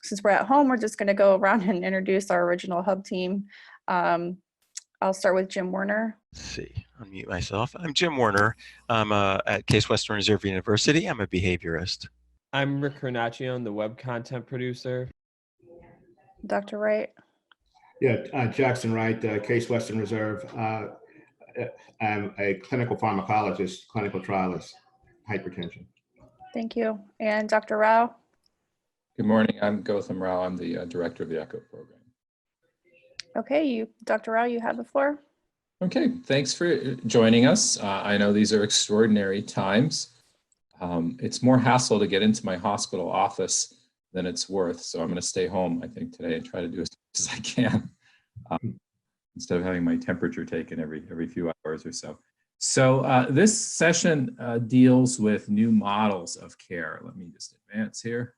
Since we're at home, we're just going to go around and introduce our original hub team. I'll start with Jim Werner. Let's see, unmute myself. I'm Jim Werner. I'm at Case Western Reserve University. I'm a behaviorist. I'm Rick Carnaccione, the web content producer. Dr. Wright. Yeah, Jackson Wright, Case Western Reserve. I'm a clinical pharmacologist, clinical trialist, hypertension. Thank you. And Dr. Rao. Good morning. I'm Goutham Rao. I'm the director of the ECHO program. Okay, Dr. Rao, you have the floor. Okay, thanks for joining us. I know these are extraordinary times. It's more hassle to get into my hospital office than it's worth, so I'm going to stay home, I think, today and try to do as much as I can instead of having my temperature taken every few hours or so. So this session deals with new models of care. Let me just advance here.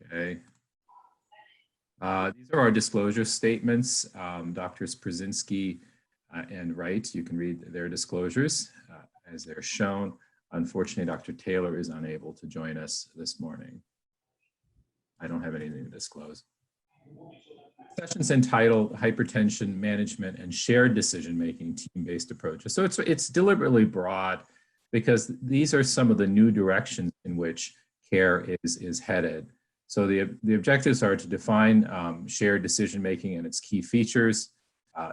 Okay. These are our disclosure statements. Doctors Przinski and Wright, you can read their disclosures as they're shown. Unfortunately, Dr. Taylor is unable to join us this morning. I don't have anything to disclose. The session's entitled Hypertension Management and Shared Decision-Making Team-Based Approaches. So it's deliberately broad because these are some of the new directions in which care is headed. So the objectives are to define shared decision-making and its key features,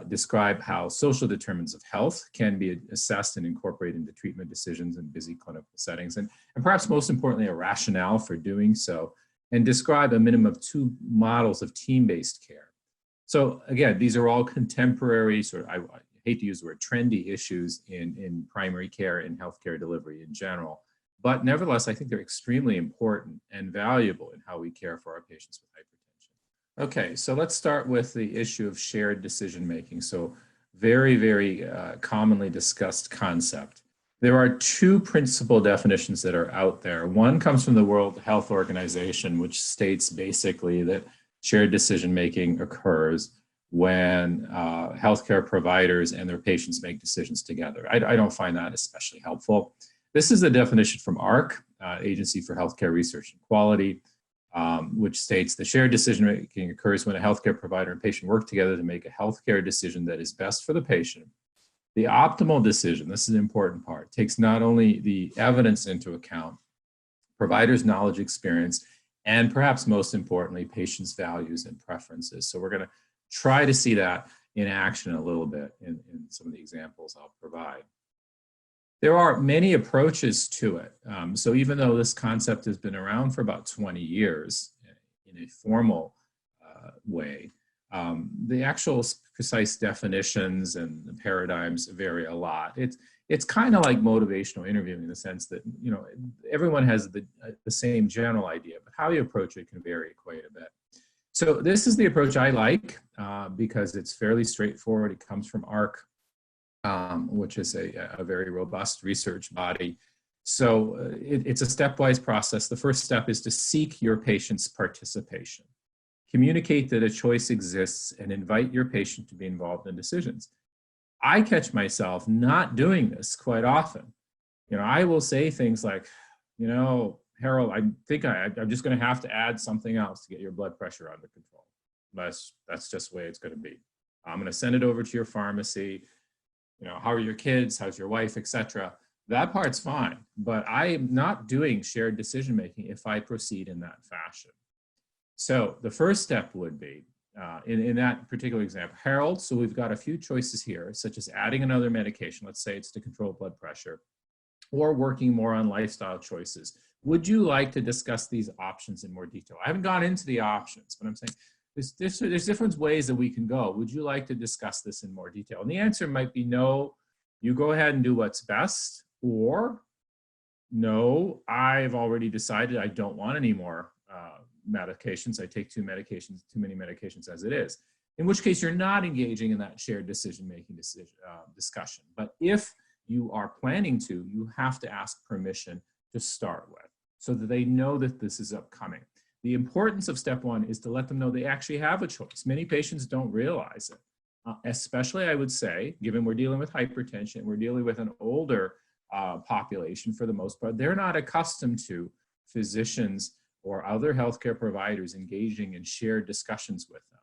describe how social determinants of health can be assessed and incorporated into treatment decisions in busy clinical settings, and perhaps most importantly, a rationale for doing so, and describe a minimum of 2 models of team-based care. So again, these are all contemporary, I hate to use the word trendy issues in primary care and healthcare delivery in general. But nevertheless, I think they're extremely important and valuable in how we care for our patients with hypertension. Okay, so let's start with the issue of shared decision-making. So very, very commonly discussed concept. There are 2 principal definitions that are out there. One comes from the World Health Organization, which states basically that shared decision-making occurs when healthcare providers and their patients make decisions together. I don't find that especially helpful. This is the definition from AHRQ, Agency for Healthcare Research and Quality, which states the shared decision-making occurs when a healthcare provider and patient work together to make a healthcare decision that is best for the patient. The optimal decision, this is the important part, takes not only the evidence into account, provider's knowledge, experience, and perhaps most importantly, patients' values and preferences. So we're going to try to see that in action a little bit in some of the examples I'll provide. There are many approaches to it. So even though this concept has been around for about 20 years in a formal way, the actual precise definitions and the paradigms vary a lot. It's kind of like motivational interviewing in the sense that, you know, everyone has the same general idea, but how you approach it can vary quite a bit. So this is the approach I like because it's fairly straightforward. It comes from AHRQ. Which is a very robust research body. So it's a stepwise process. The first step is to seek your patient's participation. Communicate that a choice exists and invite your patient to be involved in decisions. I catch myself not doing this quite often. You know, I will say things like, you know, Harold, I think I'm just going to have to add something else to get your blood pressure under control. That's just the way it's going to be. I'm going to send it over to your pharmacy. You know, how are your kids, how's your wife, etc. That part's fine, but I am not doing shared decision-making if I proceed in that fashion. So the first step would be, in that particular example, Harold, so we've got a few choices here, such as adding another medication, let's say it's to control blood pressure, or working more on lifestyle choices. Would you like to discuss these options in more detail? I haven't gone into the options, but I'm saying, there's different ways that we can go. Would you like to discuss this in more detail? And the answer might be no, you go ahead and do what's best, or no, I've already decided I don't want any more medications. I take too many medications as it is. In which case you're not engaging in that shared decision-making discussion. But if you are planning to, you have to ask permission to start with so that they know that this is upcoming. The importance of step 1 is to let them know they actually have a choice. Many patients don't realize it, especially I would say, given we're dealing with hypertension, we're dealing with an older population for the most part, they're not accustomed to physicians or other healthcare providers engaging in shared discussions with them.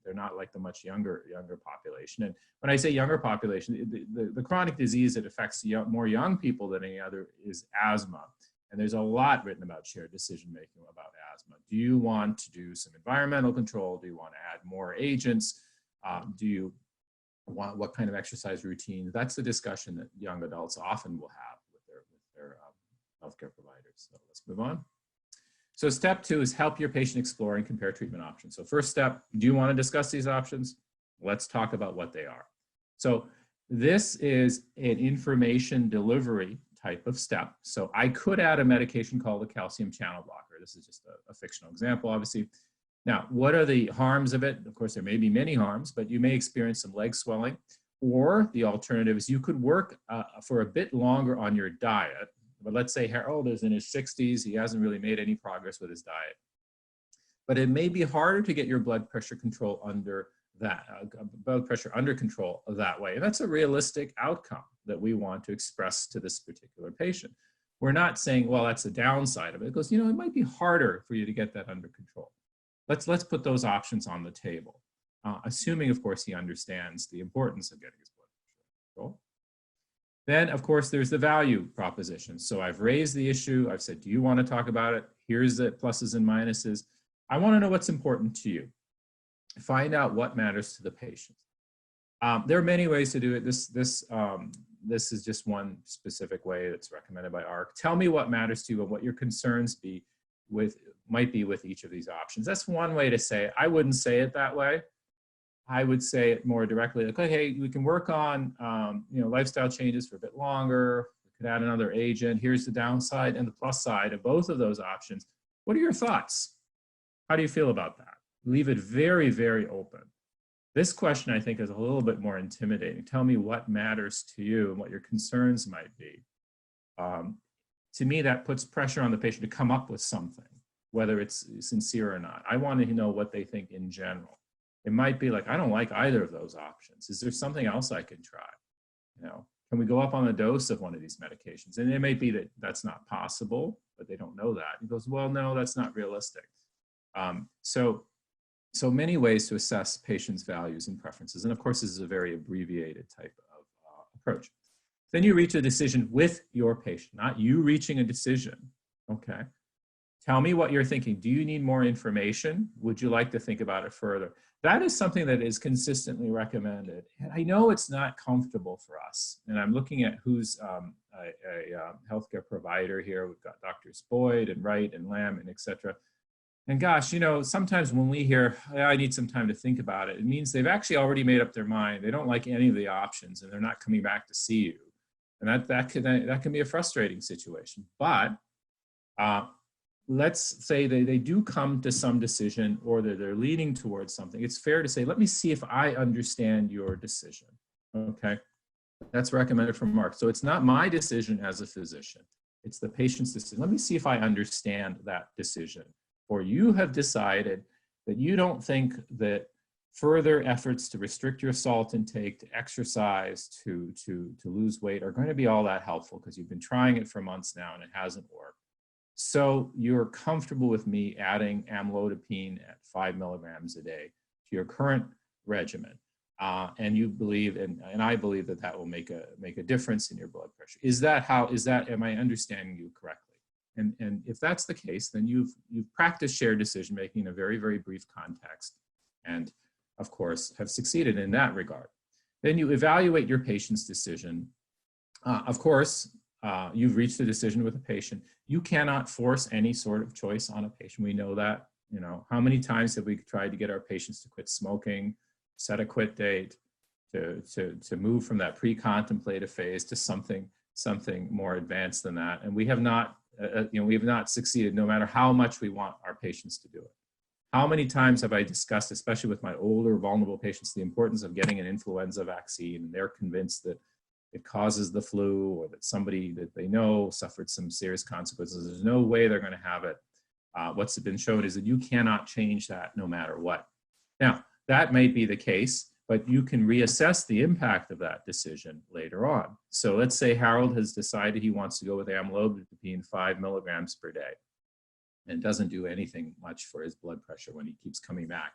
They're not like the much younger population. And when I say younger population, the chronic disease that affects more young people than any other is asthma. And there's a lot written about shared decision-making about asthma. Do you want to do some environmental control? Do you want to add more agents? Do you want, what kind of exercise routine? That's the discussion that young adults often will have with their healthcare providers. So let's move on. So step 2 is help your patient explore and compare treatment options. So first step, do you want to discuss these options? Let's talk about what they are. So this is an information delivery type of step. So I could add a medication called a calcium channel blocker. This is just a fictional example, obviously. Now, what are the harms of it? Of course, there may be many harms, but you may experience some leg swelling. Or the alternative is you could work for a bit longer on your diet. But let's say Harold is in his 60s, he hasn't really made any progress with his diet. But it may be harder to get your blood pressure control under control that way. And that's a realistic outcome that we want to express to this particular patient. We're not saying, well, that's the downside of it. It goes, it might be harder for you to get that under control. Let's put those options on the table, assuming, of course, he understands the importance of getting his blood pressure under control. Then, of course, there's the value proposition. So I've raised the issue. I've said, do you want to talk about it? Here's the pluses and minuses. I want to know what's important to you. Find out what matters to the patient. There are many ways to do it. This is just one specific way that's recommended by AHRQ. Tell me what matters to you and what your concerns might be with each of these options. That's one way to say it. I wouldn't say it that way. I would say it more directly, like, hey, we can work on lifestyle changes for a bit longer. We could add another agent. Here's the downside and the plus side of both of those options. What are your thoughts? How do you feel about that? Leave it very, very open. This question, I think, is a little bit more intimidating. Tell me what matters to you and what your concerns might be. To me, that puts pressure on the patient to come up with something, whether it's sincere or not. I want to know what they think in general. It might be like, I don't like either of those options. Is there something else I can try? Can we go up on the dose of one of these medications? And it may be that that's not possible, but they don't know that. He goes, well, no, that's not realistic. So many ways to assess patients' values and preferences. And of course, this is a very abbreviated type of approach. Then you reach a decision with your patient, not you reaching a decision, okay? Tell me what you're thinking. Do you need more information? Would you like to think about it further? That is something that is consistently recommended. And I know it's not comfortable for us. And I'm looking at who's a healthcare provider here. We've got Drs. Boyd and Wright and Lamb and et cetera. And gosh, sometimes when we hear, I need some time to think about it, it means they've actually already made up their mind. They don't like any of the options and they're not coming back to see you. And that can be a frustrating situation. But let's say they do come to some decision or they're leaning towards something. It's fair to say, let me see if I understand your decision, okay? That's recommended from AHRQ. So it's not my decision as a physician. It's the patient's decision. Let me see if I understand that decision. Or you have decided that you don't think that further efforts to restrict your salt intake, to exercise, to lose weight are going to be all that helpful because you've been trying it for months now and it hasn't worked. So you're comfortable with me adding amlodipine at 5 milligrams a day to your current regimen. And you believe, and I believe that will make a difference in your blood pressure. Am I understanding you correctly? And if that's the case, then you've practiced shared decision-making in a very, very brief context and, of course, have succeeded in that regard. Then you evaluate your patient's decision. Of course, you've reached a decision with a patient. You cannot force any sort of choice on a patient. We know that. How many times have we tried to get our patients to quit smoking, set a quit date, to move from that pre-contemplative phase to something more advanced than that, and we have not. We have not succeeded no matter how much we want our patients to do it. How many times have I discussed, especially with my older, vulnerable patients, the importance of getting an influenza vaccine, and they're convinced that it causes the flu or that somebody that they know suffered some serious consequences. There's no way they're going to have it. What's been shown is that you cannot change that no matter what. Now, that may be the case, but you can reassess the impact of that decision later on. So let's say Harold has decided he wants to go with amlodipine 5 milligrams per day. and doesn't do anything much for his blood pressure when he keeps coming back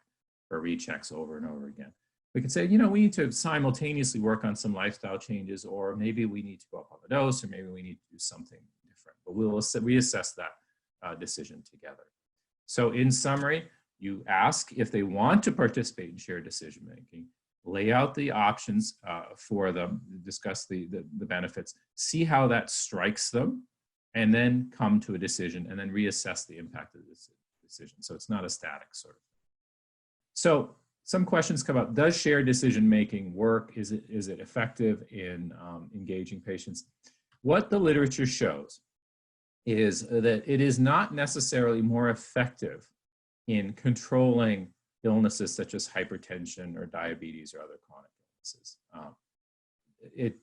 for rechecks over and over again. We can say, you know, we need to simultaneously work on some lifestyle changes, or maybe we need to go up on the dose, or maybe we need to do something different. But we'll reassess that decision together. So in summary, you ask if they want to participate in shared decision-making, lay out the options for them, discuss the benefits, see how that strikes them, and then come to a decision and then reassess the impact of the decision. So it's not a static sort of thing. So some questions come up. Does shared decision-making work? Is it effective in engaging patients? What the literature shows is that it is not necessarily more effective in controlling illnesses such as hypertension or diabetes or other chronic illnesses.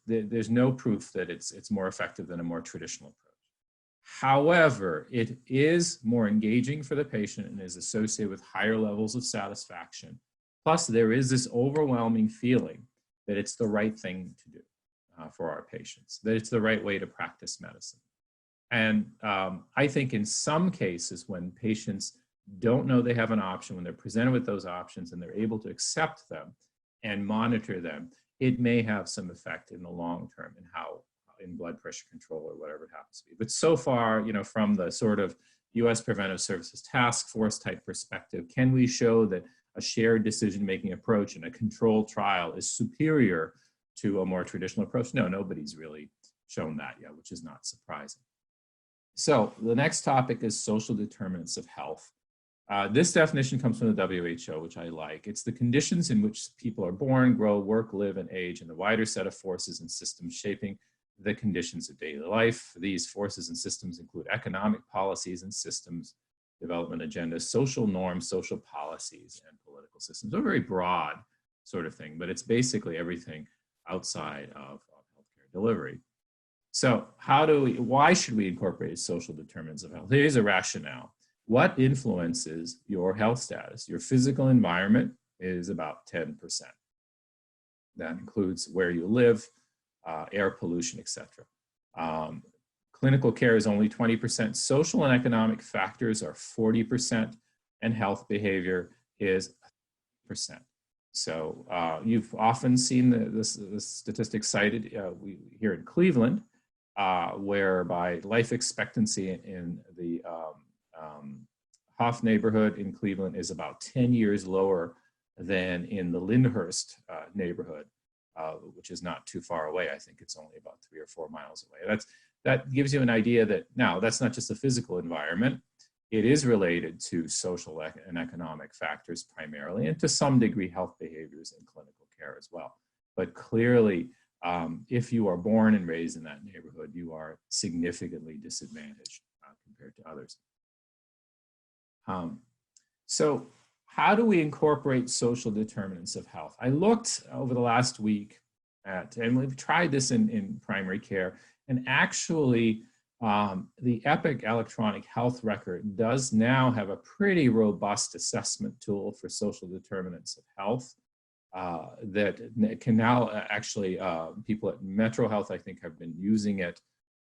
There's no proof that it's more effective than a more traditional approach. However, it is more engaging for the patient and is associated with higher levels of satisfaction. Plus, there is this overwhelming feeling that it's the right thing to do for our patients, that it's the right way to practice medicine. And I think in some cases, when patients don't know they have an option, when they're presented with those options and they're able to accept them and monitor them, it may have some effect in the long term in blood pressure control or whatever it happens to be. But so far, you know, from the sort of US Preventive Services Task Force type perspective, can we show that a shared decision-making approach in a controlled trial is superior to a more traditional approach? No, nobody's really shown that yet, which is not surprising. So the next topic is social determinants of health. This definition comes from the WHO, which I like. It's the conditions in which people are born, grow, work, live, and age, and the wider set of forces and systems shaping the conditions of daily life. These forces and systems include economic policies and systems, development agendas, social norms, social policies, and political systems. A very broad sort of thing, but it's basically everything outside of healthcare delivery. So why should we incorporate social determinants of health? Here's a rationale. What influences your health status? Your physical environment is about 10%. That includes where you live, air pollution, etc. Clinical care is only 20%. Social and economic factors are 40%, and health behavior is 1%. So you've often seen the statistics cited here in Cleveland, whereby life expectancy in the Hoff neighborhood in Cleveland is about 10 years lower than in the Lyndhurst neighborhood, which is not too far away. I think it's only about 3 or 4 miles away. That gives you an idea that now that's not just the physical environment. It is related to social and economic factors primarily, and to some degree health behaviors and clinical care as well. But clearly, if you are born and raised in that neighborhood, you are significantly disadvantaged compared to others. So how do we incorporate social determinants of health? I looked over the last week and we've tried this in primary care, and actually the Epic electronic health record does now have a pretty robust assessment tool for social determinants of health that can now actually, people at Metro Health, I think, have been using it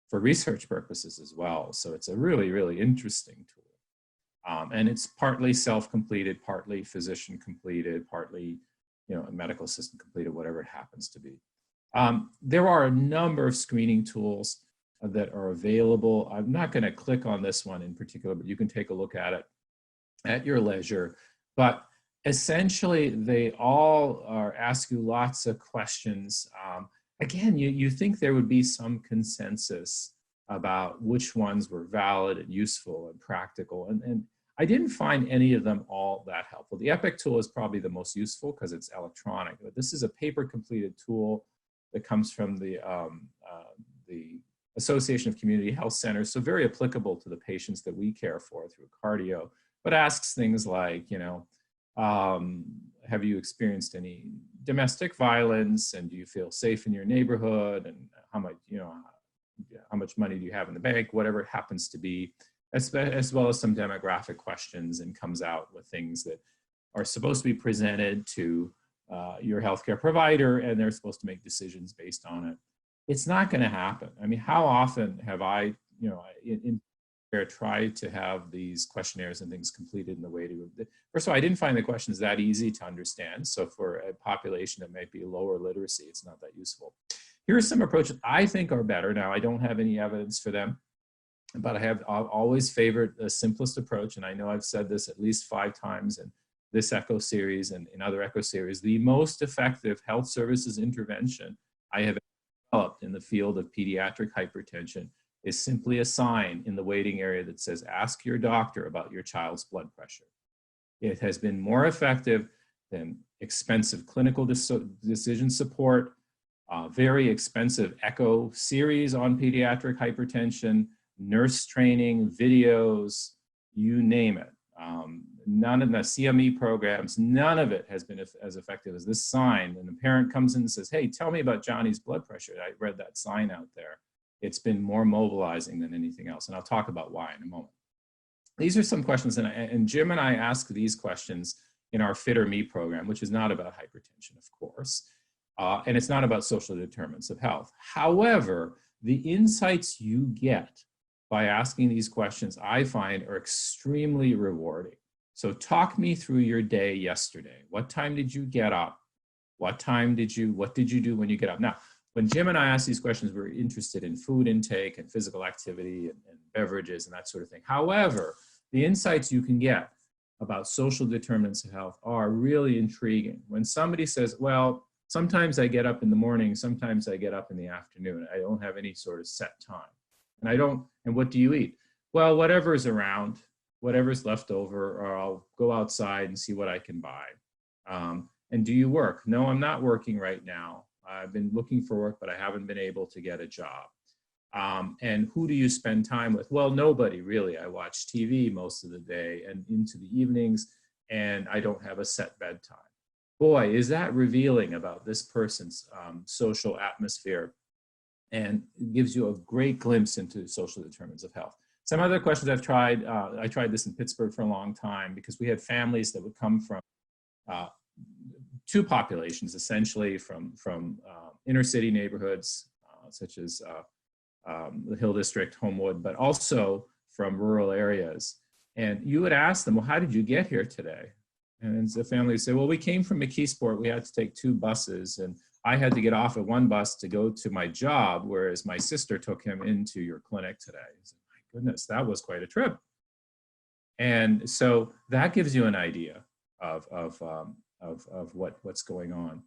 for research purposes as well. So it's a really, really interesting tool. And it's partly self-completed, partly physician-completed, partly, you know, a medical assistant completed, whatever it happens to be. There are a number of screening tools that are available. I'm not going to click on this one in particular, but you can take a look at it at your leisure. But essentially, they all ask you lots of questions. Again, you think there would be some consensus about which ones were valid and useful and practical. And I didn't find any of them all that helpful. The Epic tool is probably the most useful because it's electronic, but this is a paper-completed tool that comes from the Association of Community Health Centers, so very applicable to the patients that we care for through Cardi-OH, but asks things like, you know, have you experienced any domestic violence, and do you feel safe in your neighborhood, and how much, you know, how much money do you have in the bank, whatever it happens to be, as well as some demographic questions, and comes out with things that are supposed to be presented to your healthcare provider, and they're supposed to make decisions based on it. It's not going to happen. I mean, how often have I, you know, in try to have these questionnaires and things completed in the way to, first of all, I didn't find the questions that easy to understand. So for a population that might be lower literacy, it's not that useful. Here are some approaches I think are better. Now, I don't have any evidence for them, but I've always favored the simplest approach. And I know I've said this at least 5 times in this ECHO series and in other ECHO series. The most effective health services intervention I have developed in the field of pediatric hypertension is simply a sign in the waiting area that says, ask your doctor about your child's blood pressure. It has been more effective than expensive clinical decision support, very expensive ECHO series on pediatric hypertension, nurse training, videos, you name it. None of the CME programs, none of it has been as effective as this sign. And the parent comes in and says, hey, tell me about Johnny's blood pressure. I read that sign out there. It's been more mobilizing than anything else. And I'll talk about why in a moment. These are some questions, and Jim and I ask these questions in our Fit or Me program, which is not about hypertension, of course. And it's not about social determinants of health. However, the insights you get by asking these questions, I find, are extremely rewarding. So talk me through your day yesterday. What time did you get up? What did you do when you get up? Now, when Jim and I asked these questions, we were interested in food intake and physical activity and beverages and that sort of thing. However, the insights you can get about social determinants of health are really intriguing. When somebody says, well, sometimes I get up in the morning, sometimes I get up in the afternoon. I don't have any sort of set time. And what do you eat? Well, whatever's around, whatever's left over, or I'll go outside and see what I can buy. And do you work? No, I'm not working right now. I've been looking for work, but I haven't been able to get a job. And who do you spend time with? Well, nobody really. I watch TV most of the day and into the evenings, and I don't have a set bedtime. Boy, is that revealing about this person's social atmosphere, and it gives you a great glimpse into social determinants of health. Some other questions I've tried, I tried this in Pittsburgh for a long time because we had families that would come from 2 populations, essentially from inner city neighborhoods, such as the Hill District, Homewood, but also from rural areas. And you would ask them, well, how did you get here today? And the family would say, well, we came from McKeesport. We had to take 2 buses, and I had to get off at one bus to go to my job, whereas my sister took him into your clinic today. I said, my goodness, that was quite a trip. And so that gives you an idea of what's going on.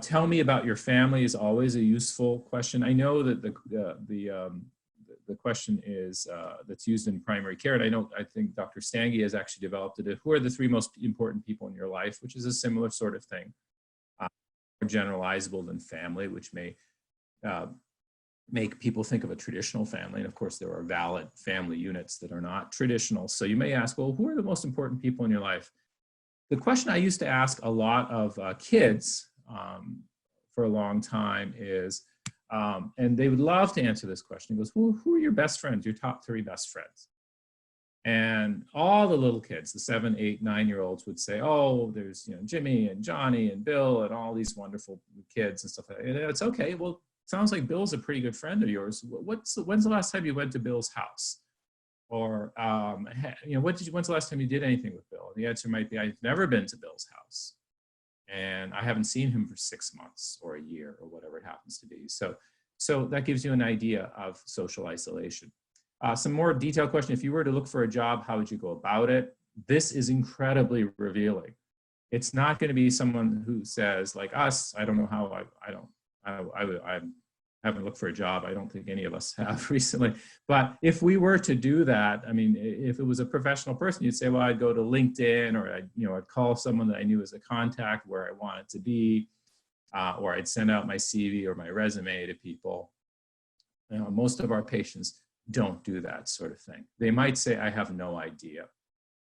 Tell me about your family is always a useful question. I know that the question is that's used in primary care, and I think Dr. Stange has actually developed it. Who are the 3 most important people in your life, which is a similar sort of thing. More generalizable than family, which may make people think of a traditional family. And of course, there are valid family units that are not traditional. So you may ask, well, who are the most important people in your life? The question I used to ask a lot of kids for a long time is, and they would love to answer this question. He goes, who are your best friends, your top 3 best friends? And all the little kids, the 7, 8, 9-year-olds would say, oh, there's Jimmy and Johnny and Bill and all these wonderful kids and stuff like that. And it's okay, well, sounds like Bill's a pretty good friend of yours. When's the last time you went to Bill's house? Or, when's the last time you did anything with Bill? And the answer might be, I've never been to Bill's house. And I haven't seen him for 6 months or a year or whatever it happens to be. So that gives you an idea of social isolation. Some more detailed question. If you were to look for a job, how would you go about it? This is incredibly revealing. It's not going to be someone who says, like us, I don't know how I haven't looked for a job. I don't think any of us have recently. But if we were to do that, I mean, if it was a professional person, you'd say, well, I'd go to LinkedIn, or I'd call someone that I knew as a contact where I wanted to be, or I'd send out my CV or my resume to people. Most of our patients don't do that sort of thing. They might say, I have no idea.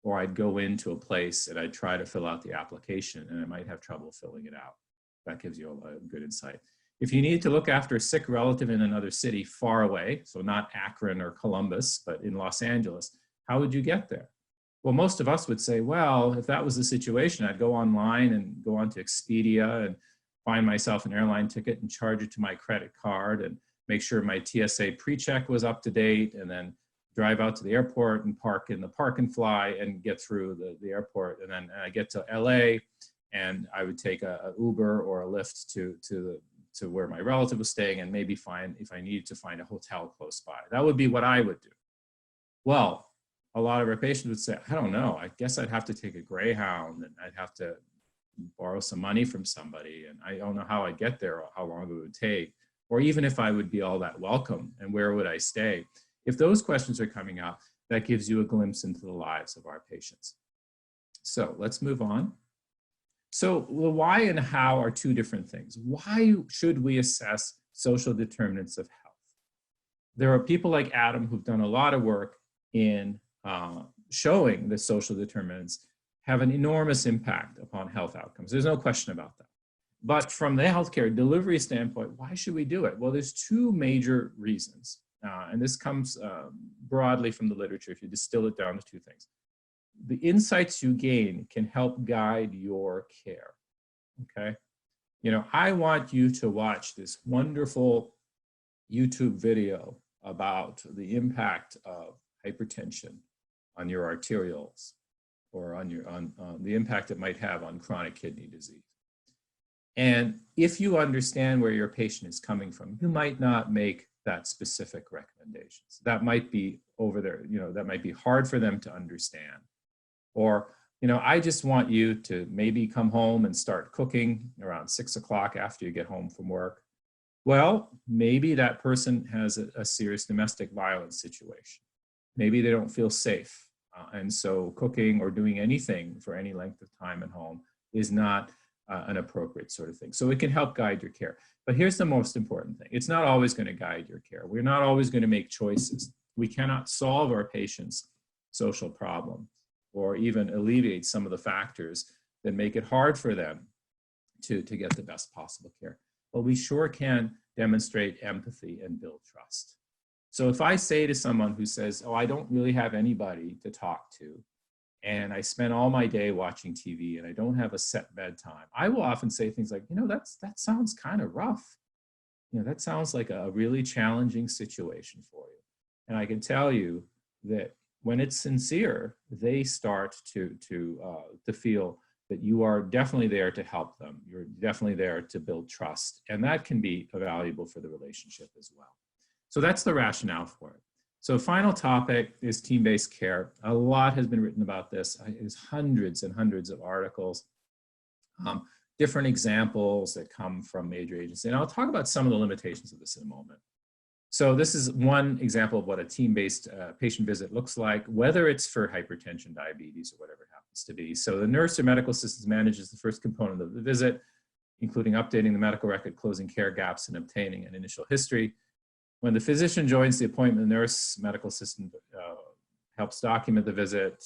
Or I'd go into a place and I'd try to fill out the application and I might have trouble filling it out. That gives you a good insight. If you need to look after a sick relative in another city far away, so not Akron or Columbus, but in Los Angeles, how would you get there? Well, most of us would say, well, if that was the situation, I'd go online and go onto Expedia and find myself an airline ticket and charge it to my credit card and make sure my TSA pre-check was up to date, and then drive out to the airport and park in the park and fly and get through the airport. And then I get to LA and I would take a Uber or a Lyft to where my relative was staying and maybe find, if I needed to find a hotel close by. That would be what I would do. Well, a lot of our patients would say, I don't know, I guess I'd have to take a Greyhound and I'd have to borrow some money from somebody. And I don't know how I'd get there or how long it would take, or even if I would be all that welcome and where would I stay? If those questions are coming up, that gives you a glimpse into the lives of our patients. So let's move on. So the why and how are two different things. Why should we assess social determinants of health? There are people like Adam who've done a lot of work in showing that social determinants have an enormous impact upon health outcomes. There's no question about that. But from the healthcare delivery standpoint, why should we do it? Well, there's two major reasons. And this comes broadly from the literature if you distill it down to two things. The insights you gain can help guide your care, okay? You know, I want you to watch this wonderful YouTube video about the impact of hypertension on your arterioles, or on the impact it might have on chronic kidney disease. And if you understand where your patient is coming from, you might not make that specific recommendations. That might be over there, you know, that might be hard for them to understand. Or, you know, I just want you to maybe come home and start cooking around 6 o'clock after you get home from work. Well, maybe that person has a serious domestic violence situation. Maybe they don't feel safe. And so cooking or doing anything for any length of time at home is not an appropriate sort of thing. So it can help guide your care. But here's the most important thing. It's not always going to guide your care. We're not always going to make choices. We cannot solve our patients' social problem or even alleviate some of the factors that make it hard for them to get the best possible care. But we sure can demonstrate empathy and build trust. So if I say to someone who says, oh, I don't really have anybody to talk to, and I spend all my day watching TV and I don't have a set bedtime, I will often say things like, you know, that sounds kind of rough. You know, that sounds like a really challenging situation for you. And I can tell you that when it's sincere, they start to feel that you are definitely there to help them. You're definitely there to build trust. And that can be valuable for the relationship as well. So that's the rationale for it. So final topic is team-based care. A lot has been written about this. There's hundreds and hundreds of articles, different examples that come from major agencies. And I'll talk about some of the limitations of this in a moment. So this is one example of what a team-based patient visit looks like, whether it's for hypertension, diabetes, or whatever it happens to be. So the nurse or medical assistant manages the first component of the visit, including updating the medical record, closing care gaps, and obtaining an initial history. When the physician joins the appointment, the nurse, medical assistant helps document the visit.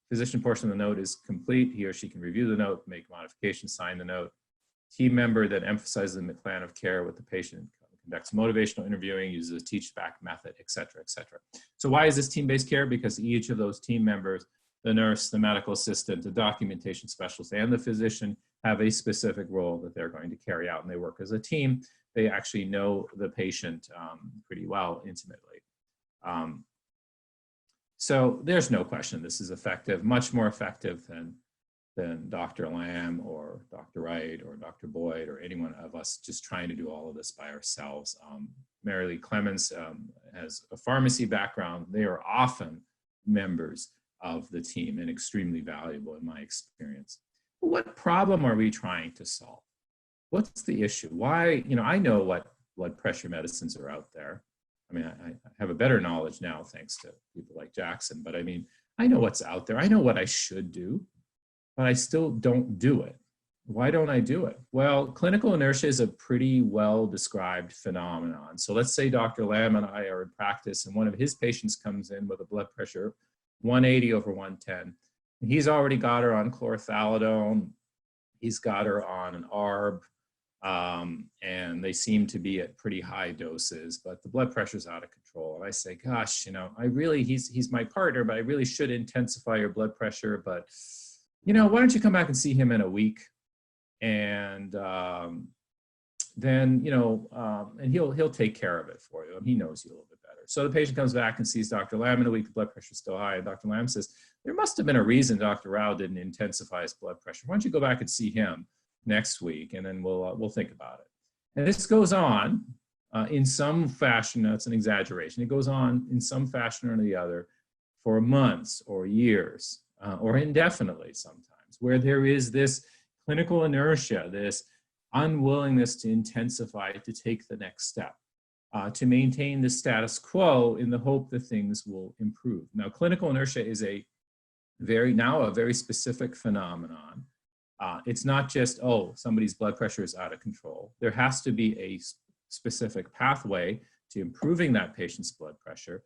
Physician portion of the note is complete. He or she can review the note, make modifications, sign the note. Team member that emphasizes the plan of care with the patient, conducts motivational interviewing, uses a teach-back method, et cetera, et cetera. So why is this team-based care? Because each of those team members, the nurse, the medical assistant, the documentation specialist, and the physician have a specific role that they're going to carry out, and they work as a team. They actually know the patient pretty well, intimately. So there's no question this is effective, much more effective than Dr. Lamb or Dr. Wright or Dr. Boyd or any one of us just trying to do all of this by ourselves. Mary Lee Clemens has a pharmacy background. They are often members of the team and extremely valuable in my experience. What problem are we trying to solve? What's the issue? Why, you know, I know what blood pressure medicines are out there. I mean, I have a better knowledge now thanks to people like Jackson, but I mean, I know what's out there. I know what I should do, but I still don't do it. Why don't I do it? Well, clinical inertia is a pretty well-described phenomenon. So let's say Dr. Lamb and I are in practice and one of his patients comes in with a blood pressure 180/110. And he's already got her on chlorothalidone. He's got her on an ARB. And they seem to be at pretty high doses, but the blood pressure's out of control. And I say, gosh, you know, he's my partner, but I really should intensify your blood pressure. But, you know, why don't you come back and see him in a week? And then, you know, and he'll take care of it for you. And he knows you a little bit better. So the patient comes back and sees Dr. Lamb in a week, the blood pressure is still high. And Dr. Lamb says, there must have been a reason Dr. Rao didn't intensify his blood pressure. Why don't you go back and see him next week, and then we'll think about it. And this goes on in some fashion. That's an exaggeration. It goes on in some fashion or the other for months or years or indefinitely sometimes, where there is this clinical inertia, this unwillingness to intensify, to take the next step, to maintain the status quo in the hope that things will improve. Now, clinical inertia is a very specific phenomenon. It's not just, oh, somebody's blood pressure is out of control. There has to be a specific pathway to improving that patient's blood pressure.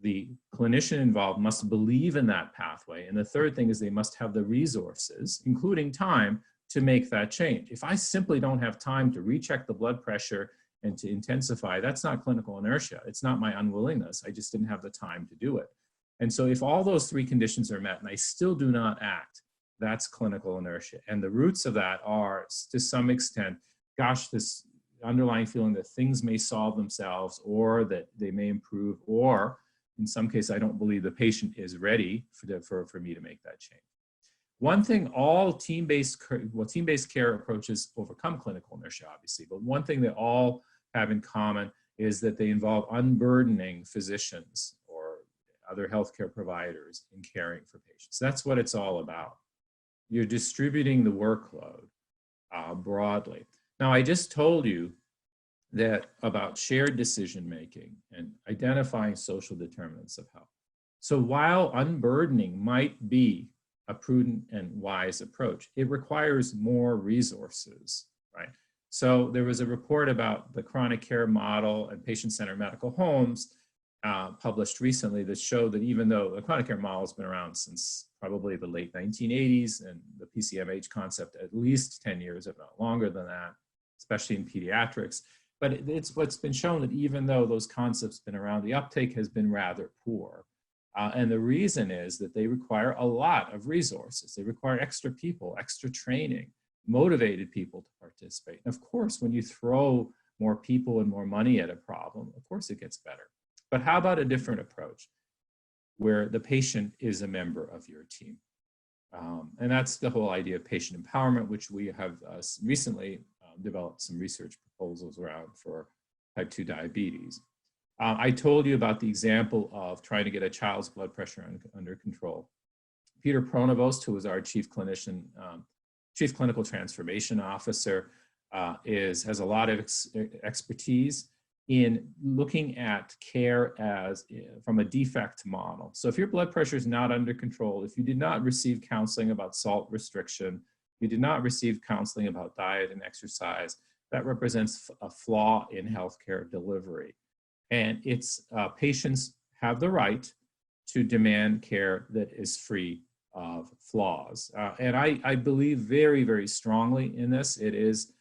The clinician involved must believe in that pathway. And the third thing is they must have the resources, including time, to make that change. If I simply don't have time to recheck the blood pressure and to intensify, that's not clinical inertia. It's not my unwillingness. I just didn't have the time to do it. And so if all those three conditions are met and I still do not act, that's clinical inertia. And the roots of that are, to some extent, gosh, this underlying feeling that things may solve themselves, or that they may improve, or in some cases, I don't believe the patient is ready for me to make that change. One thing all team-based care approaches overcome clinical inertia, obviously, but one thing that all have in common is that they involve unburdening physicians or other healthcare providers in caring for patients. That's what it's all about. You're distributing the workload broadly. Now, I just told you that about shared decision-making and identifying social determinants of health. So while unburdening might be a prudent and wise approach, it requires more resources, right? So there was a report about the chronic care model and patient-centered medical homes published recently that showed that even though the chronic care model has been around since probably the late 1980s, and the PCMH concept at least 10 years, if not longer than that, especially in pediatrics, but it's what's been shown that even though those concepts have been around, the uptake has been rather poor. And the reason is that they require a lot of resources. They require extra people, extra training, motivated people to participate. And of course, when you throw more people and more money at a problem, of course it gets better. But how about a different approach where the patient is a member of your team? And that's the whole idea of patient empowerment, which we have recently developed some research proposals around for type 2 diabetes. I told you about the example of trying to get a child's blood pressure under control. Peter Pronovost, who was our chief clinical transformation officer, has a lot of expertise in looking at care from a defect model. So if your blood pressure is not under control, if you did not receive counseling about salt restriction, you did not receive counseling about diet and exercise, that represents a flaw in healthcare delivery. And patients have the right to demand care that is free of flaws. And I believe very, very strongly in this. It is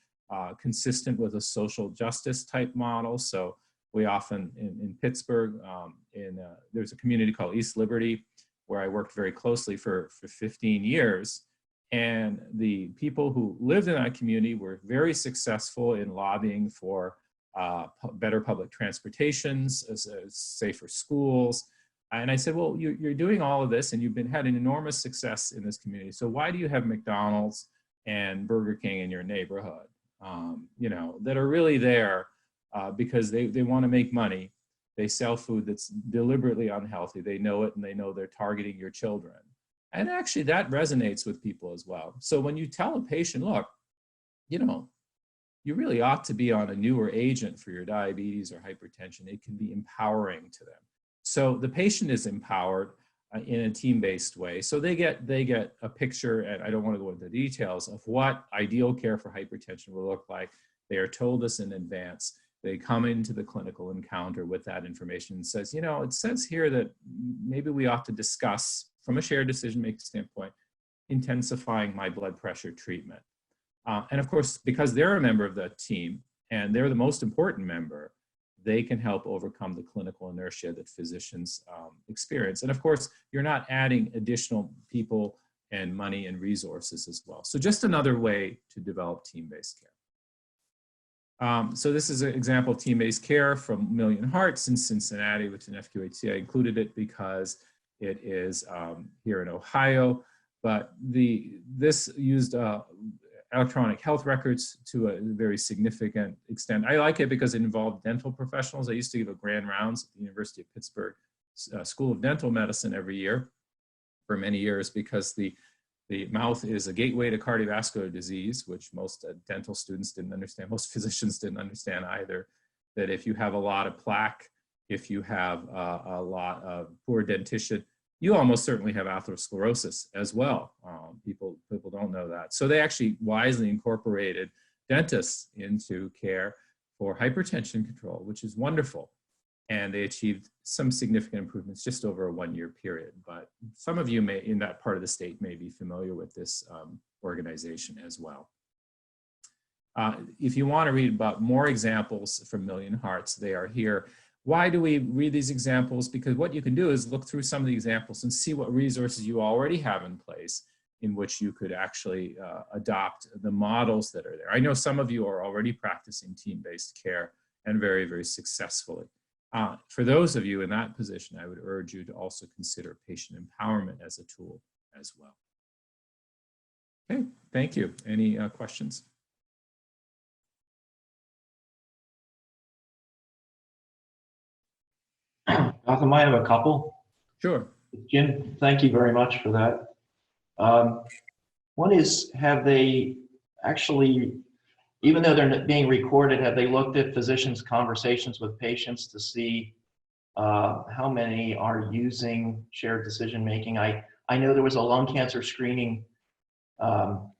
consistent with a social justice type model. So we often, in Pittsburgh, there's a community called East Liberty, where I worked very closely for 15 years. And the people who lived in that community were very successful in lobbying for better public transportations, safer schools. And I said, well, you're doing all of this and you've had an enormous success in this community. So why do you have McDonald's and Burger King in your neighborhood, that are really there because they want to make money. They sell food that's deliberately unhealthy. They know it, and they know they're targeting your children. And actually that resonates with people as well. So when you tell a patient, look, you really ought to be on a newer agent for your diabetes or hypertension, it can be empowering to them. So the patient is empowered in a team-based way. So they get a picture, and I don't want to go into details of what ideal care for hypertension will look like. They are told this in advance. They come into the clinical encounter with that information and says, it says here that maybe we ought to discuss, from a shared decision-making standpoint, intensifying my blood pressure treatment. And of course, because they're a member of the team and they're the most important member, they can help overcome the clinical inertia that physicians experience. And of course, you're not adding additional people and money and resources as well. So just another way to develop team-based care. So this is an example of team-based care from Million Hearts in Cincinnati, which in FQHC. I included it because it is here in Ohio, but this used electronic health records to a very significant extent. I like it because it involved dental professionals. I used to give a grand rounds at the University of Pittsburgh School of Dental Medicine every year for many years, because the mouth is a gateway to cardiovascular disease, which most dental students didn't understand. Most physicians didn't understand either, that if you have a lot of plaque, if you have a lot of poor dentition, you almost certainly have atherosclerosis as well. People don't know that. So they actually wisely incorporated dentists into care for hypertension control, which is wonderful. And they achieved some significant improvements just over a one-year period. But some of you may, in that part of the state, may be familiar with this organization as well. If you want to read about more examples from Million Hearts, they are here. Why do we read these examples? Because what you can do is look through some of the examples and see what resources you already have in place in which you could actually adopt the models that are there. I know some of you are already practicing team-based care, and very, very successfully. For those of you in that position, I would urge you to also consider patient empowerment as a tool as well. Okay, thank you. Any questions? Goutham, I have a couple. Sure. Jim, thank you very much for that. One is, have they actually, even though they're being recorded, have they looked at physicians' conversations with patients to see how many are using shared decision-making? I know there was a lung cancer screening trial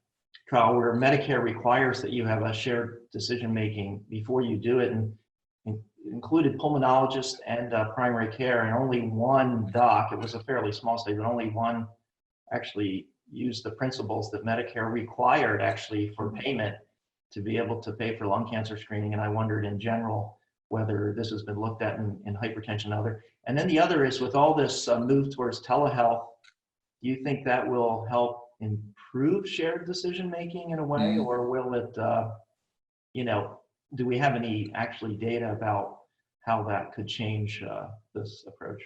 where Medicare requires that you have a shared decision-making before you do it, and included pulmonologists and primary care, and only one doc, it was a fairly small study, but only one actually used the principles that Medicare required actually for payment to be able to pay for lung cancer screening. And I wondered in general whether this has been looked at in hypertension and other. And then the other is, with all this move towards telehealth, do you think that will help improve shared decision-making in a way, or will it, you know, do we have any actually data about how that could change this approach?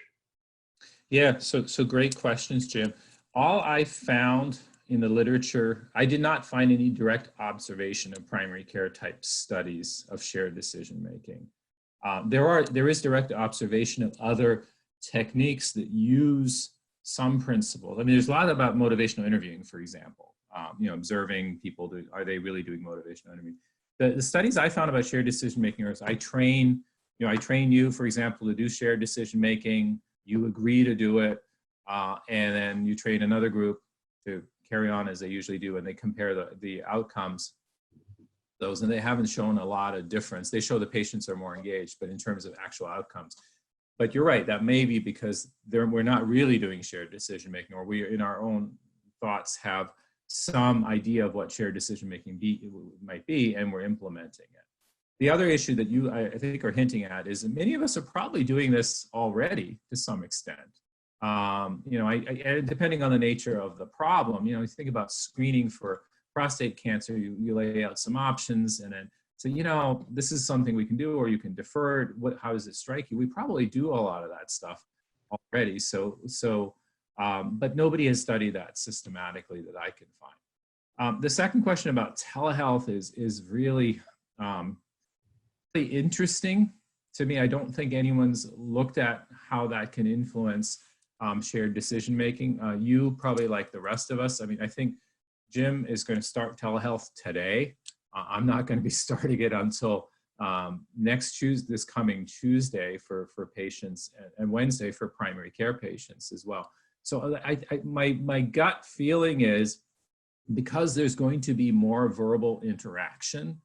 Yeah, so great questions, Jim. All I found in the literature, I did not find any direct observation of primary care type studies of shared decision-making. There is direct observation of other techniques that use some principles. I mean, there's a lot about motivational interviewing, for example, you know, observing people, are they really doing motivational interviewing? The studies I found about shared decision-making are, I train you, for example, to do shared decision-making, you agree to do it, and then you train another group to carry on as they usually do, and they compare the outcomes, those, and they haven't shown a lot of difference. They show the patients are more engaged, but in terms of actual outcomes. But you're right, that may be because we're not really doing shared decision-making, or we, in our own thoughts, have some idea of what shared decision-making might be, and we're implementing it. The other issue that you, I think, are hinting at is that many of us are probably doing this already to some extent. You know, and depending on the nature of the problem, you know, you think about screening for prostate cancer, you lay out some options and then say, you know, this is something we can do, or you can defer it. How does it strike you? We probably do a lot of that stuff already. But nobody has studied that systematically that I can find. The second question about telehealth is really, really interesting to me. I don't think anyone's looked at how that can influence shared decision-making. You probably, like the rest of us, I mean, I think Jim is going to start telehealth today. I'm not going to be starting it until this coming Tuesday for patients, and Wednesday for primary care patients as well. So my gut feeling is, because there's going to be more verbal interaction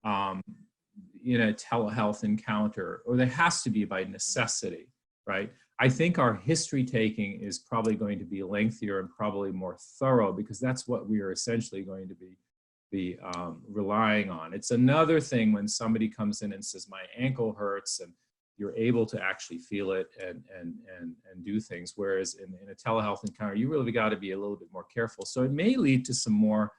in a telehealth encounter, or there has to be by necessity, right? I think our history taking is probably going to be lengthier and probably more thorough, because that's what we are essentially going to be relying on. It's another thing when somebody comes in and says, my ankle hurts, and you're able to actually feel it and do things. Whereas in a telehealth encounter, you really got to be a little bit more careful. So it may lead to some more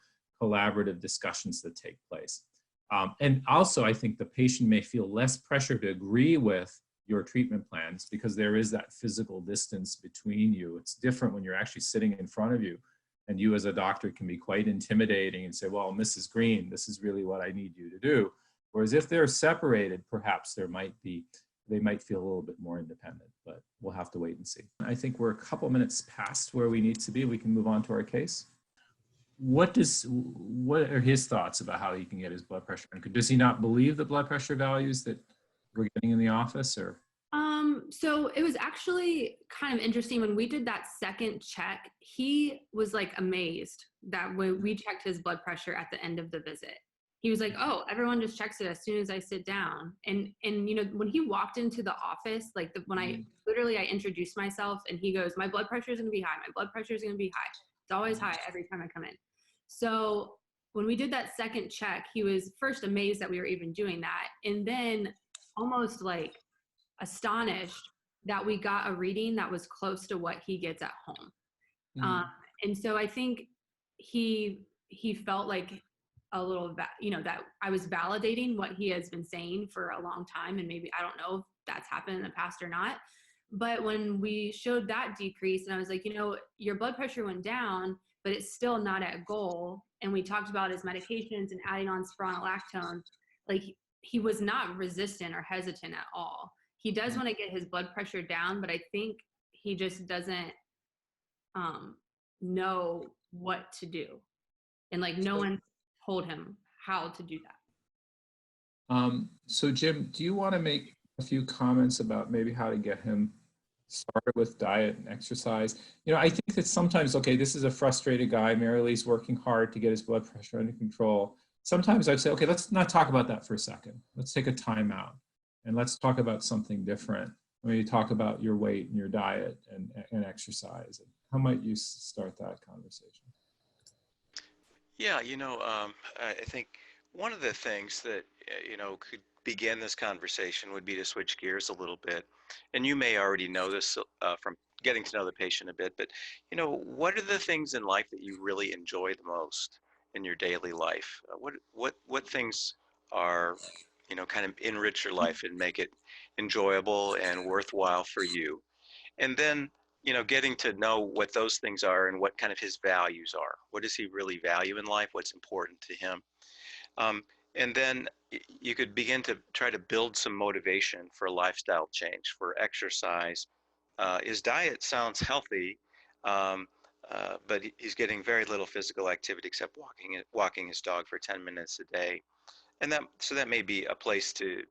collaborative discussions that take place. And also, I think the patient may feel less pressure to agree with your treatment plans because there is that physical distance between you. It's different when you're actually sitting in front of you, and you as a doctor can be quite intimidating and say, well, Mrs. Green, this is really what I need you to do. Whereas if they're separated, perhaps they might feel a little bit more independent, but we'll have to wait and see. I think we're a couple minutes past where we need to be. We can move on to our case. What are his thoughts about how he can get his blood pressure? Does he not believe the blood pressure values that we're getting in the office, or? So it was actually kind of interesting when we did that second check. He was like amazed that when we checked his blood pressure at the end of the visit, he was like, "Oh, everyone just checks it as soon as I sit down." And you know, when he walked into the office, like when I introduced myself, and he goes, "My blood pressure is going to be high. My blood pressure is going to be high. It's always high every time I come in." So when we did that second check, he was first amazed that we were even doing that, and then almost like astonished that we got a reading that was close to what he gets at home. And so I think he felt like a little, that I was validating what he has been saying for a long time. And maybe, I don't know if that's happened in the past or not, but when we showed that decrease, and I was like, your blood pressure went down, but it's still not at goal. And we talked about his medications and adding on spironolactone, like he was not resistant or hesitant at all. He does want to get his blood pressure down, but I think he just doesn't know what to do. And like no one told him how to do that. So Jim, do you want to make a few comments about maybe how to get him started with diet and exercise? I think that sometimes, okay, this is a frustrated guy. Marilee's working hard to get his blood pressure under control. Sometimes I'd say, okay, let's not talk about that for a second. Let's take a time out. And let's talk about something different. When you talk about your weight and your diet and exercise, how might you start that conversation? Yeah, I think one of the things that, could begin this conversation would be to switch gears a little bit. And you may already know this from getting to know the patient a bit, but, what are the things in life that you really enjoy the most in your daily life? What things are, kind of enrich your life and make it enjoyable and worthwhile for you? And then, getting to know what those things are and what kind of his values are. What does he really value in life? What's important to him? And then you could begin to try to build some motivation for lifestyle change, for exercise. His diet sounds healthy, but he's getting very little physical activity except walking his dog for 10 minutes a day. And so that may be a place to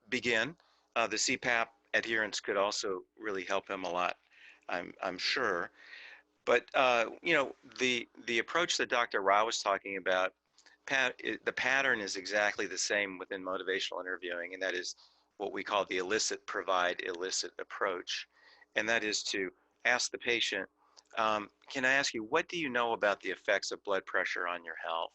begin. The CPAP adherence could also really help him a lot, I'm sure. But the approach that Dr. Rao was talking about, the pattern is exactly the same within motivational interviewing, and that is what we call the elicit, provide, elicit approach. And that is to ask the patient, can I ask you, what do you know about the effects of blood pressure on your health?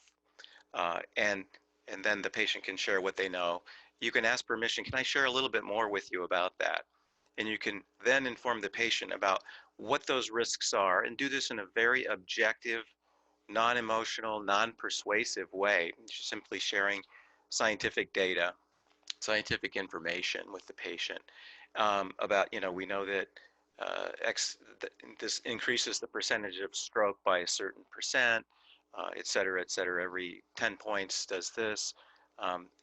And then the patient can share what they know. You can ask permission, can I share a little bit more with you about that? And you can then inform the patient about what those risks are, and do this in a very objective, non-emotional, non-persuasive way, just simply sharing scientific data, scientific information with the patient about, we know that this increases the percentage of stroke by a certain percent, et cetera, every 10 points does this.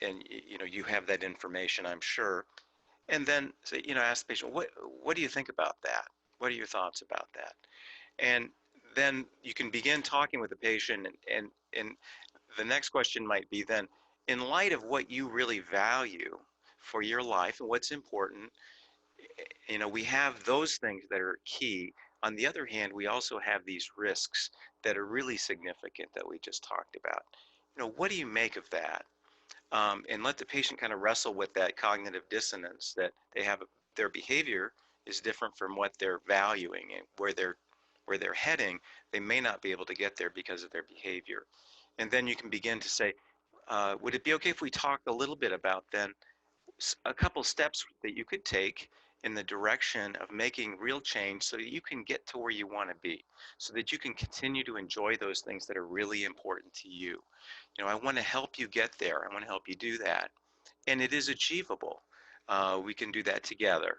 And you have that information, I'm sure. And then say, ask the patient, what do you think about that? What are your thoughts about that? And then you can begin talking with the patient, and the next question might be then, in light of what you really value for your life and what's important, we have those things that are key. On the other hand, we also have these risks that are really significant that we just talked about. What do you make of that? And let the patient kind of wrestle with that cognitive dissonance that they have. Their behavior is different from what they're valuing, and where they're heading, they may not be able to get there because of their behavior. And then you can begin to say, would it be okay if we talk a little bit about then a couple steps that you could take in the direction of making real change so that you can get to where you want to be, so that you can continue to enjoy those things that are really important to you. You know, I want to help you get there. I want to help you do that. And it is achievable. We can do that together.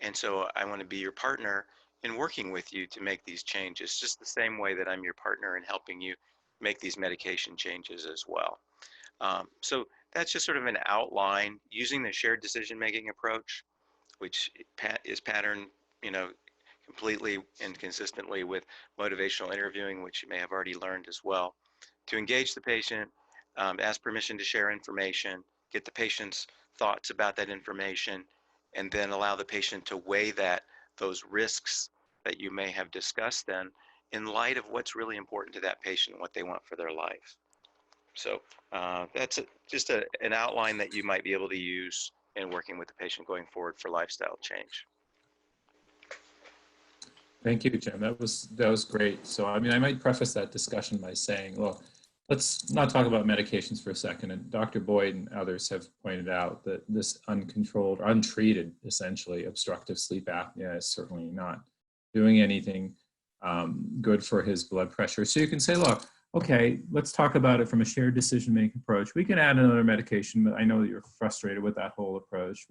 And so I want to be your partner in working with you to make these changes, just the same way that I'm your partner in helping you make these medication changes as well. So that's just sort of an outline using the shared decision-making approach, which is patterned, you know, completely and consistently with motivational interviewing, which you may have already learned as well, to engage the patient, ask permission to share information, get the patient's thoughts about that information, and then allow the patient to weigh those risks that you may have discussed then in light of what's really important to that patient and what they want for their life. So that's just an outline that you might be able to use in working with the patient going forward for lifestyle change. Thank you, Jim. That was great. So, I mean, I might preface that discussion by saying, look, let's not talk about medications for a second. And Dr. Boyd and others have pointed out that this uncontrolled, untreated, essentially, obstructive sleep apnea is certainly not doing anything good for his blood pressure. So you can say, look, okay, let's talk about it from a shared decision-making approach. We can add another medication, but I know that you're frustrated with that whole approach.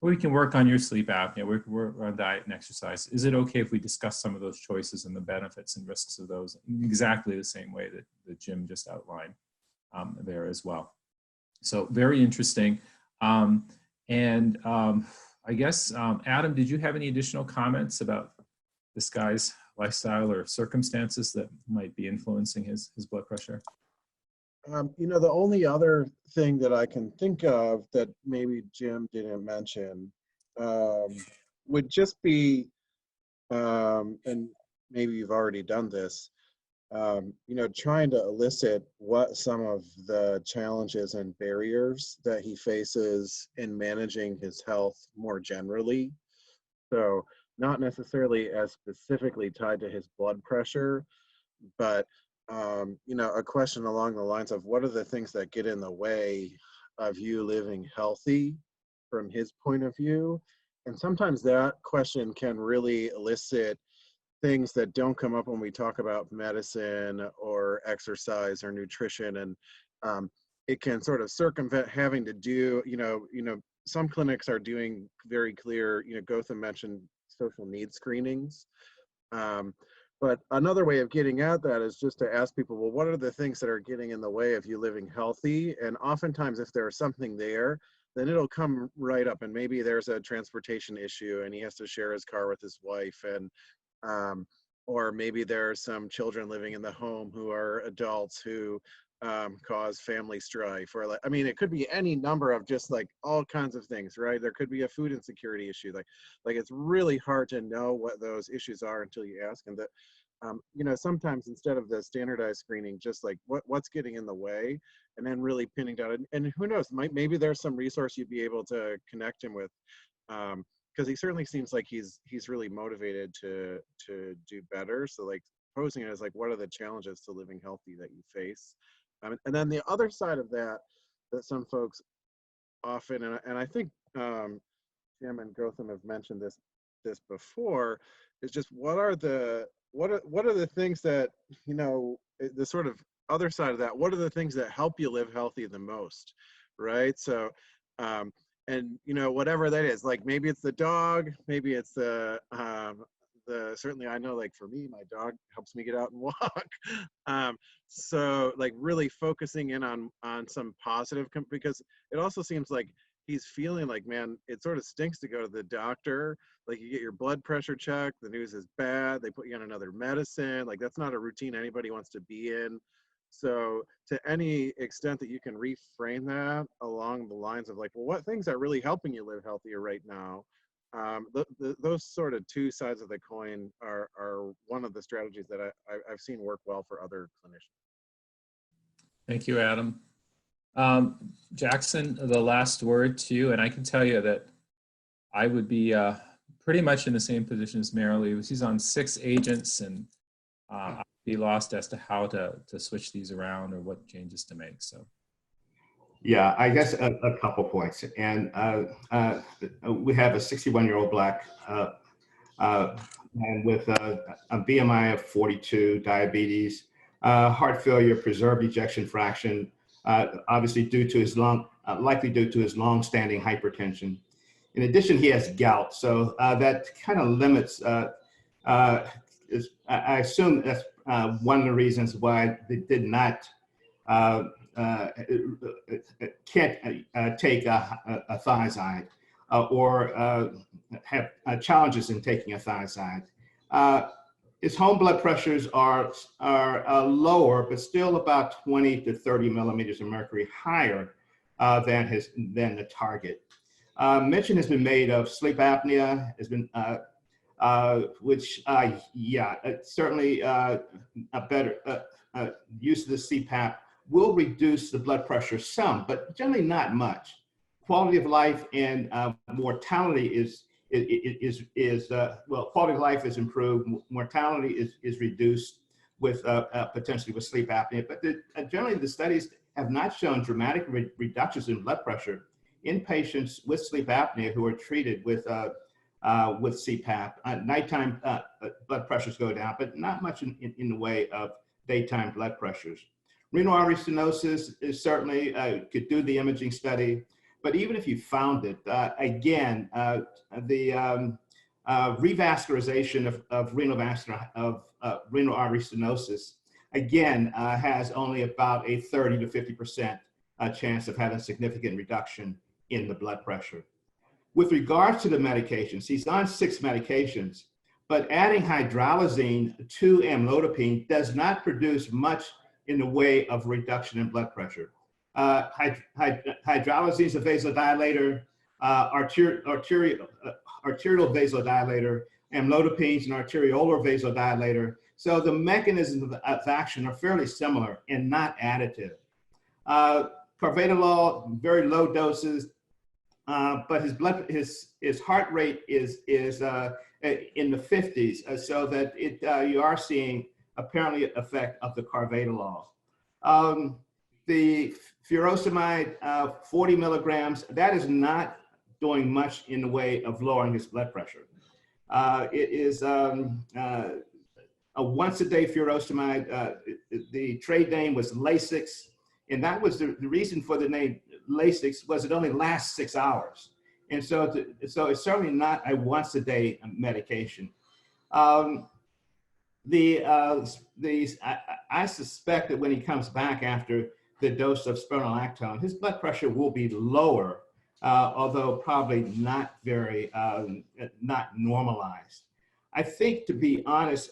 We can work on your sleep apnea, we can work on diet and exercise. Is it okay if we discuss some of those choices and the benefits and risks of those in exactly the same way that Jim just outlined there as well? So very interesting. I guess, Adam, did you have any additional comments about this guy's lifestyle or circumstances that might be influencing his blood pressure? You know, the only other thing that I can think of that maybe Jim didn't mention would just be, and maybe you've already done this, you know, trying to elicit what some of the challenges and barriers that he faces in managing his health more generally. So not necessarily as specifically tied to his blood pressure, but you know, a question along the lines of what are the things that get in the way of you living healthy from his point of view? And sometimes that question can really elicit things that don't come up when we talk about medicine or exercise or nutrition. And it can sort of circumvent having to do, you know, some clinics are doing very clear, you know, Goutham mentioned social needs screenings. But another way of getting at that is just to ask people, well, what are the things that are getting in the way of you living healthy? And oftentimes if there's something there, then it'll come right up. And maybe there's a transportation issue and he has to share his car with his wife. And or maybe there are some children living in the home who are adults who cause family strife, or like, I mean, it could be any number of just like all kinds of things, right? There could be a food insecurity issue. Like it's really hard to know what those issues are until you ask. And that, you know, sometimes instead of the standardized screening, just like what's getting in the way, and then really pinning down. And who knows, maybe there's some resource you'd be able to connect him with, because he certainly seems like he's really motivated to do better. So like posing it as like, what are the challenges to living healthy that you face? And then the other side of that some folks often, and I think Jim and Goutham have mentioned this before, is just what are the things that, you know, the sort of other side of that, what are the things that help you live healthy the most, right? So and you know, whatever that is, like maybe it's the dog, maybe it's the certainly I know, like for me, my dog helps me get out and walk. So like really focusing in on some positive, because it also seems like he's feeling like, man, it sort of stinks to go to the doctor. Like you get your blood pressure checked, the news is bad, they put you on another medicine. Like that's not a routine anybody wants to be in. So to any extent that you can reframe that along the lines of like, well, what things are really helping you live healthier right now? Those sort of two sides of the coin are one of the strategies that I've seen work well for other clinicians. Thank you, Adam. Jackson, the last word to you, and I can tell you that I would be pretty much in the same position as Marilee. She's on 6 agents, and I'd be lost as to how to switch these around or what changes to make. So, Yeah, I guess a couple points. And we have a 61-year-old Black man with a BMI of 42, diabetes, heart failure, preserved ejection fraction, obviously due to his likely due to his long-standing hypertension. In addition, he has gout, so that kind of limits. I assume that's one of the reasons why they did not can't take a thiazide or have challenges in taking a thiazide. His home blood pressures are lower, but still about 20 to 30 millimeters of mercury higher than the target. Mention has been made of sleep apnea, has been which yeah, certainly a better use of the CPAP will reduce the blood pressure some, but generally not much. Quality of life and mortality is well, quality of life is improved. Mortality is reduced with potentially with sleep apnea, but generally the studies have not shown dramatic reductions in blood pressure in patients with sleep apnea who are treated with CPAP. Nighttime blood pressures go down, but not much in the way of daytime blood pressures. Renal artery stenosis is certainly could do the imaging study, but even if you found it, again, the revascularization of renal artery stenosis again has only about a 30 to 50% chance of having significant reduction in the blood pressure. With regards to the medications, he's on 6 medications, but adding hydralazine to amlodipine does not produce much in the way of reduction in blood pressure. Hydralazine is a vasodilator, arterial vasodilator, amlodipine is an arteriolar vasodilator. So the mechanisms of action are fairly similar and not additive. Carvedilol, very low doses, but his heart rate is in the 50s, so that you are seeing apparently effect of the carvedilol. The furosemide, 40 milligrams, that is not doing much in the way of lowering his blood pressure. It is a once-a-day furosemide. The trade name was Lasix, and that was the reason for the name Lasix was it only lasts 6 hours. And so it's certainly not a once-a-day medication. I suspect that when he comes back after the dose of spironolactone, his blood pressure will be lower, although probably not very, not normalized. I think, to be honest,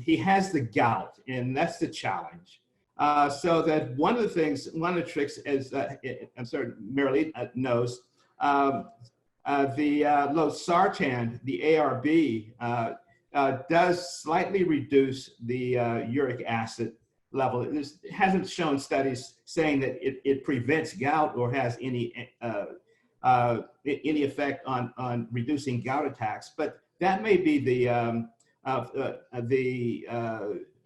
he has the gout, and that's the challenge. So that one of the things, one of the tricks is, I'm sorry, Marilee knows, the losartan, the ARB, does slightly reduce the uric acid level. It hasn't shown studies saying that it prevents gout or has any effect on reducing gout attacks, but that may be the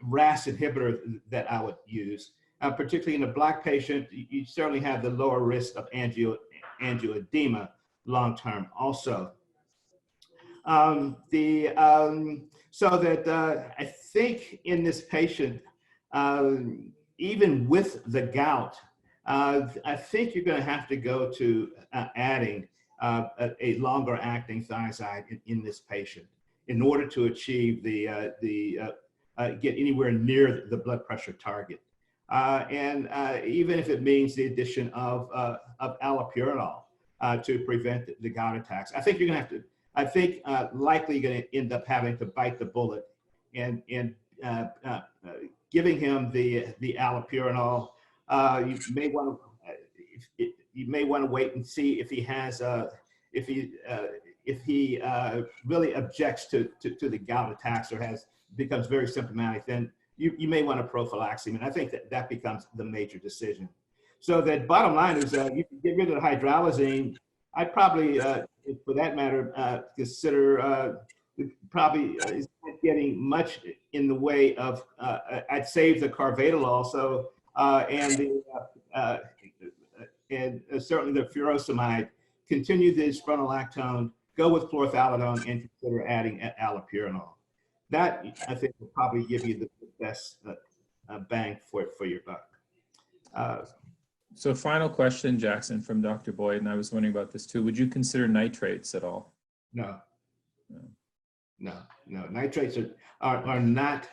RAS inhibitor that I would use. Particularly in a Black patient, you certainly have the lower risk of angioedema long-term also. So that I think in this patient, even with the gout, I think you're going to have to go to adding a longer acting thiazide in this patient in order to achieve get anywhere near the blood pressure target. And even if it means the addition of allopurinol to prevent the gout attacks. I think you're going to have to, I think likely you're going to end up having to bite the bullet and giving him the allopurinol. You may want to wait and see if he has if he really objects to the gout attacks or becomes very symptomatic, then you may want to prophylax him. And I think that becomes the major decision. So that bottom line is you can get rid of the hydralazine. I'd probably, for that matter, consider probably is not getting much in the way of, I'd save the carvedilol. So, and and certainly the furosemide, continue the spironolactone, go with chlorothalidone, and consider adding allopurinol. That, I think, will probably give you the best bang for your buck. So final question, Jackson, from Dr. Boyd, and I was wondering about this too. Would you consider nitrates at all? No. Nitrates are not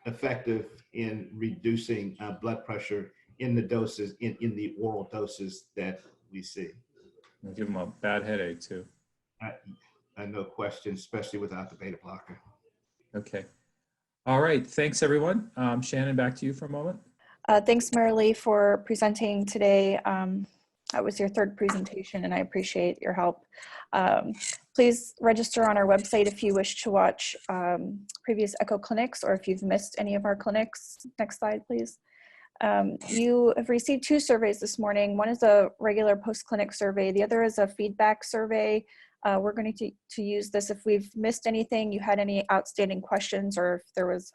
effective in reducing blood pressure in the doses, in the oral doses that we see. It'll give them a bad headache too. No question, especially without the beta blocker. Okay. All right. Thanks, everyone. Shannon, back to you for a moment. Thanks, Marilee, for presenting today. That was your third presentation, and I appreciate your help. Please register on our website if you wish to watch previous Echo clinics, or if you've missed any of our clinics. Next slide, please. You have received 2 surveys this morning. One is a regular post-clinic survey. The other is a feedback survey. We're going to use this if we've missed anything, you had any outstanding questions, or if there was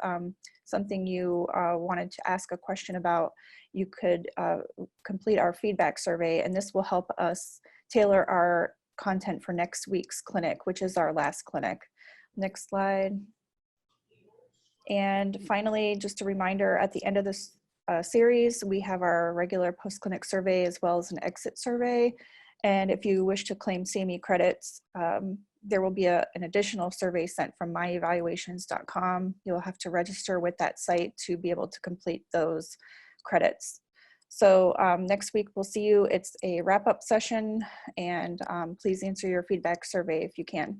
something you wanted to ask a question about, you could complete our feedback survey, and this will help us tailor our content for next week's clinic, which is our last clinic. Next slide. And finally, just a reminder, at the end of this series, we have our regular post-clinic survey as well as an exit survey. And if you wish to claim CME credits, there will be an additional survey sent from myevaluations.com. You'll have to register with that site to be able to complete those credits. So next week we'll see you. It's a wrap-up session, and please answer your feedback survey if you can.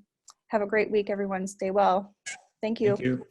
Have a great week, everyone. Stay well. Thank you. Thank you.